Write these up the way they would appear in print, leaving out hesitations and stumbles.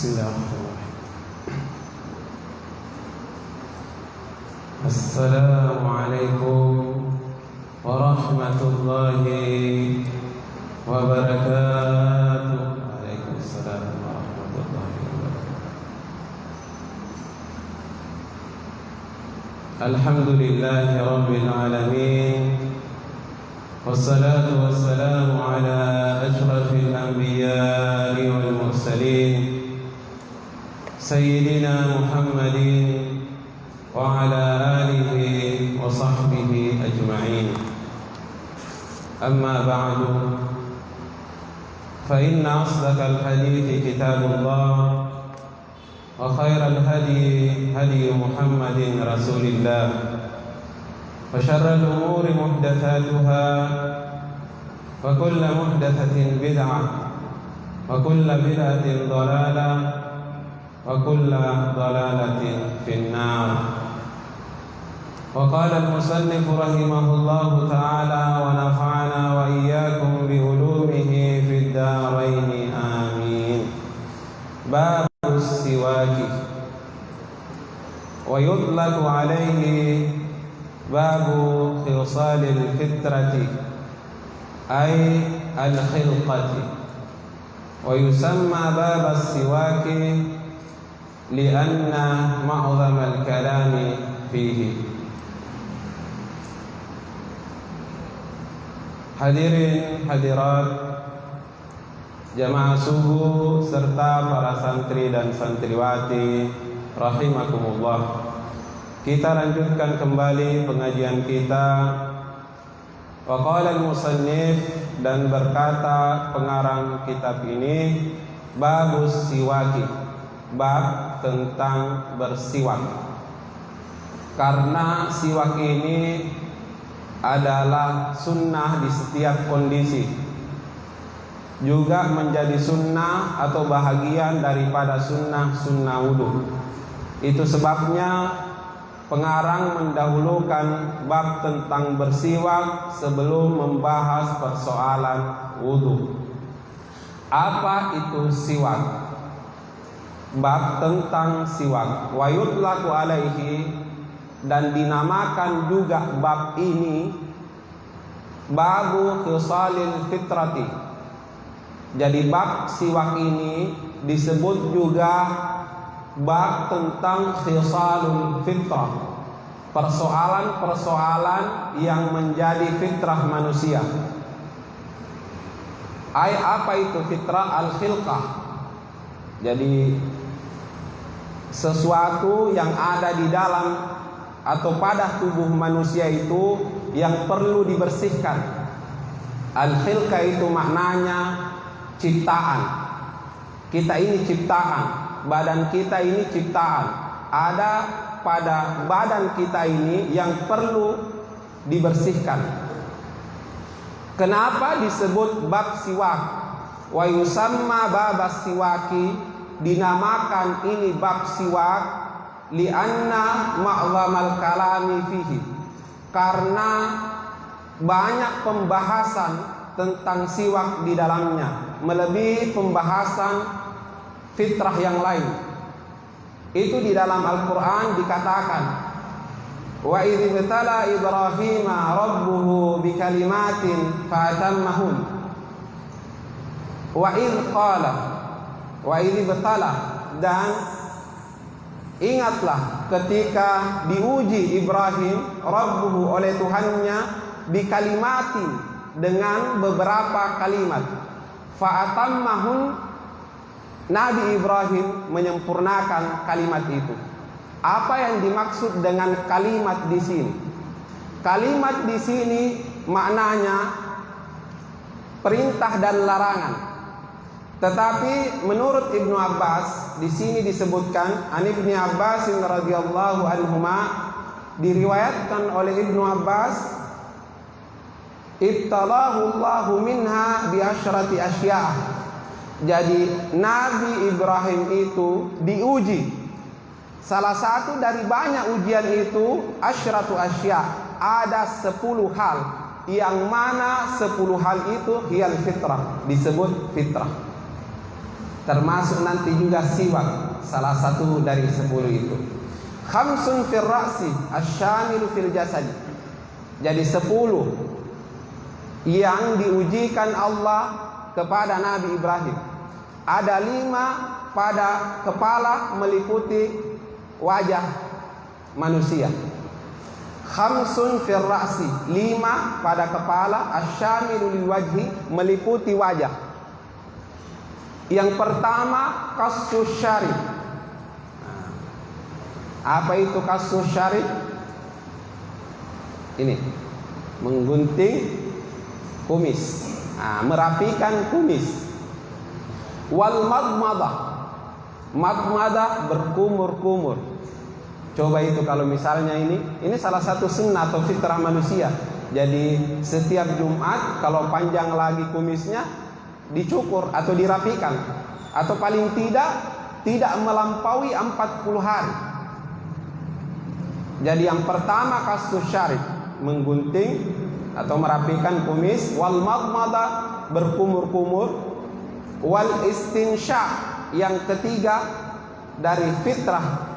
Bismillahirrahmanirrahim. Assalamualaikum warahmatullahi wabarakatuh. Waalaikumsalam warahmatullahi wabarakatuh. Alhamdulillahi rabbil alamin. Wassalatu wassalamu ala ashrafil anbiya'i wal mursalin Sayyidina Muhammadin wa ala alihi wa sahbihi ajma'in. Amma ba'du, fa inna asdaqal hadithi kitabullah wa khairal hadi hadi Muhammadin rasulillah wa syarrul umuri muhdatsatuha wa kullu muhdatsatin bid'ah wa kullu bid'atin dhalalah wa kullu dhalalatin finnar. Wa qala al-musannif rahimahullahu ta'ala wa nafa'ana wa iyyakum bi ulumihi fid dharain amin. Babus siwaki wa yutlaqu alayhi babu khisalil fitrati ay al-khilqati wa yusamma babas siwaki lianna ma'zamal kalami fihi. Hadirin hadirat jamaah subuh serta para santri dan santriwati rahimakumullah. Kita lanjutkan kembali pengajian kita. Wa qala al-musannif, dan berkata pengarang kitab ini, babus siwaki, bab tentang bersiwak. Karena siwak ini adalah sunnah di setiap kondisi, juga menjadi sunnah atau bahagian daripada sunnah wudu. Itu sebabnya pengarang mendahulukan bab tentang bersiwak sebelum membahas persoalan wudu. Apa itu siwak? Bab tentang siwak. Wa yutlaqu alaihi, dan dinamakan juga bab ini babu khisalil fitrati. Jadi bab siwak ini disebut juga bab tentang khisalul fitrah, persoalan-persoalan yang menjadi fitrah manusia. Apa itu fitrah? Al-khilqah. Jadi sesuatu yang ada di dalam atau pada tubuh manusia itu yang perlu dibersihkan. Al-khilqah itu maknanya ciptaan. Kita ini ciptaan, badan kita ini ciptaan. Ada pada badan kita ini yang perlu dibersihkan. Kenapa disebut bab siwak? Wa yusamma babas siwaki, dinamakan ini bab siwak lianna ma'zamal kalami fihi, karena banyak pembahasan tentang siwak di dalamnya, melebihi pembahasan fitrah yang lain. Itu di dalam Al-Quran dikatakan, wa idh ibtala Ibrahima rabbuhu bikalimatin fa'atammahun. Wa idh qala, wa idh ibtala, dan ingatlah ketika diuji Ibrahim rabbuhu oleh Tuhannya bikalimatin, dengan beberapa kalimat. Fa'atammahun, Nabi Ibrahim menyempurnakan kalimat itu. Apa yang dimaksud dengan kalimat di sini? Kalimat di sini maknanya perintah dan larangan. Tetapi menurut Ibnu Abbas, di sini disebutkan, an Ibnu Abbas radhiyallahu anhuma, diriwayatkan oleh Ibnu Abbas, ibtalahu Allahu minha bi asyrati asya'. Jadi Nabi Ibrahim itu diuji. Salah satu dari banyak ujian itu asyratu asya', ada 10 hal, yang mana 10 hal itu hiyal fitrah, disebut fitrah. termasuk nanti juga siwak, salah satu dari 10 itu. Khamsun fil ra'si asyamilu fil jasad. Jadi 10 yang diujikan Allah kepada Nabi Ibrahim. Ada 5 pada kepala meliputi wajah manusia. Khamsun fil ra'si, 5 pada kepala, asyamilu lil wajhi, meliputi wajah. Yang pertama qassus syarib. Apa itu qassus syarib? Ini menggunting kumis, merapikan kumis. Wal madmadah, madmadah berkumur-kumur. Coba itu kalau misalnya ini salah satu sunnah atau fitrah manusia. Jadi setiap Jumat kalau panjang lagi kumisnya dicukur atau dirapikan, atau paling tidak melampaui 40 hari. Jadi yang pertama qassus syarib, menggunting atau merapikan kumis. Wal madmadah, berkumur-kumur. Wal istinsya, yang ketiga dari fitrah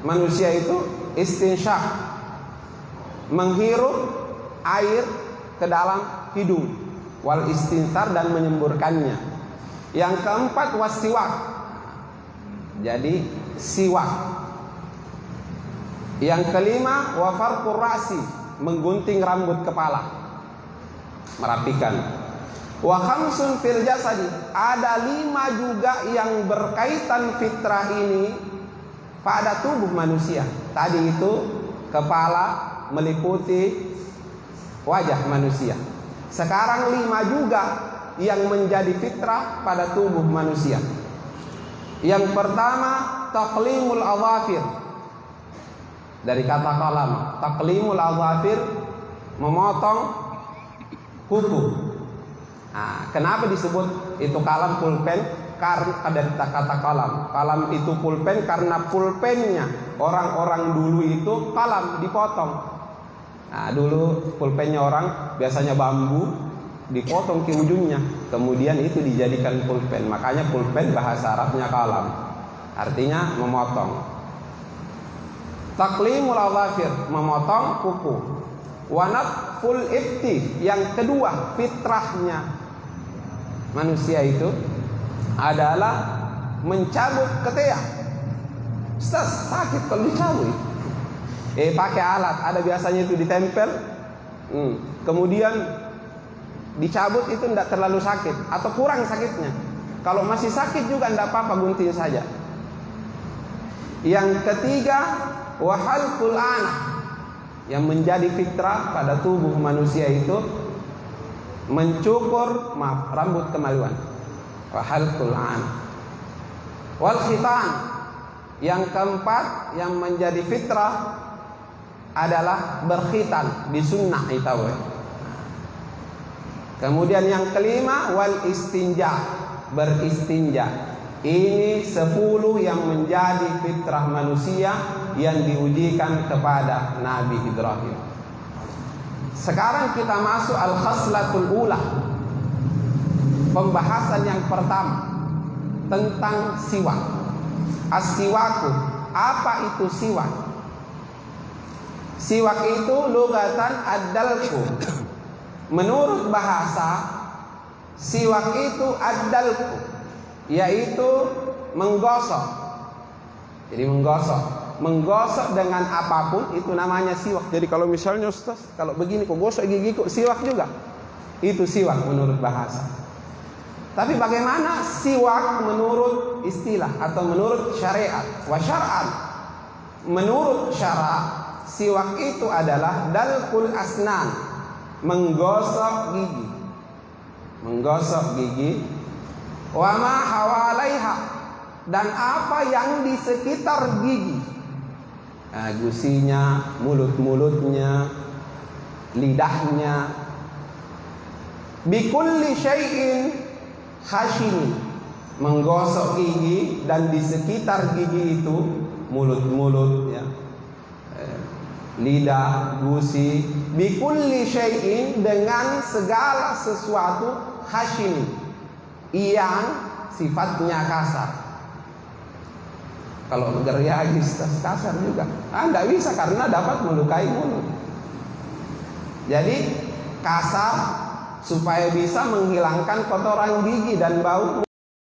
manusia itu istinsya, menghirup air ke dalam hidung. Wal istinsar, dan menyemburkannya. Yang keempat wasiwak, jadi siwak. Yang kelima wafarqur ra'si, menggunting rambut kepala, merapikan. Wa khamsun fil jasadi, ada 5 juga yang berkaitan fitrah ini pada tubuh manusia. Tadi itu kepala meliputi wajah manusia. Sekarang 5 juga yang menjadi fitrah pada tubuh manusia. Yang pertama taqlimul adhafir, dari kata qalam. Taqlimul adhafir, memotong kuku. Kenapa disebut itu kalam pulpen? Karena dari kata kalam. Kalam itu pulpen karena pulpennya orang-orang dulu itu kalam, dipotong. Dulu pulpennya orang biasanya bambu, dipotong ke ujungnya, kemudian itu dijadikan pulpen. Makanya pulpen bahasa Arabnya kalam, artinya memotong. Taqlimul adhafir, memotong kuku. Wa natful ibti, yang kedua fitrahnya manusia itu adalah mencabut ketiak. Ustaz, sakit kalau dicabut. Pakai alat, ada biasanya itu ditempel. Kemudian dicabut itu tidak terlalu sakit atau kurang sakitnya. Kalau masih sakit juga tidak apa-apa, gunting saja. Yang ketiga wahalqul anak, yang menjadi fitrah pada tubuh manusia itu mencukur rambut kemaluan. Wahalqul anak. Wal khitan, yang keempat yang menjadi fitrah adalah berkhitan, disunnah itu. Kemudian yang kelima wal istinja, beristinja. Ini 10 yang menjadi fitrah manusia yang diujikan kepada Nabi Ibrahim. Sekarang kita masuk al-khaslatul ula, pembahasan yang pertama tentang siwak. As-siwaku, apa itu siwak? Siwak itu lugatan ad-dalku. Menurut bahasa, siwak itu ad-dalku, yaitu menggosok. Jadi menggosok dengan apapun itu namanya siwak. Jadi kalau misalnya Ustaz, kalau begini kok gosok gigi kok siwak juga, itu siwak menurut bahasa. Tapi bagaimana siwak menurut istilah atau menurut syariat? Wa syar'an, menurut syara' siwak itu adalah dalkul asnan, menggosok gigi. Menggosok gigi. Wa ma hawalaiha, dan apa yang di sekitar gigi. Gusinya, mulut-mulutnya, lidahnya. Bikulli syai'in khashini, menggosok gigi, dan di sekitar gigi itu mulut-mulut, ya, lidah, gusi. Bikulli syai'in, dengan segala sesuatu, khashini, yang sifatnya kasar. Kalau gerayagis kasar juga, nggak bisa karena dapat melukai mulut. Jadi kasar supaya bisa menghilangkan kotoran gigi dan bau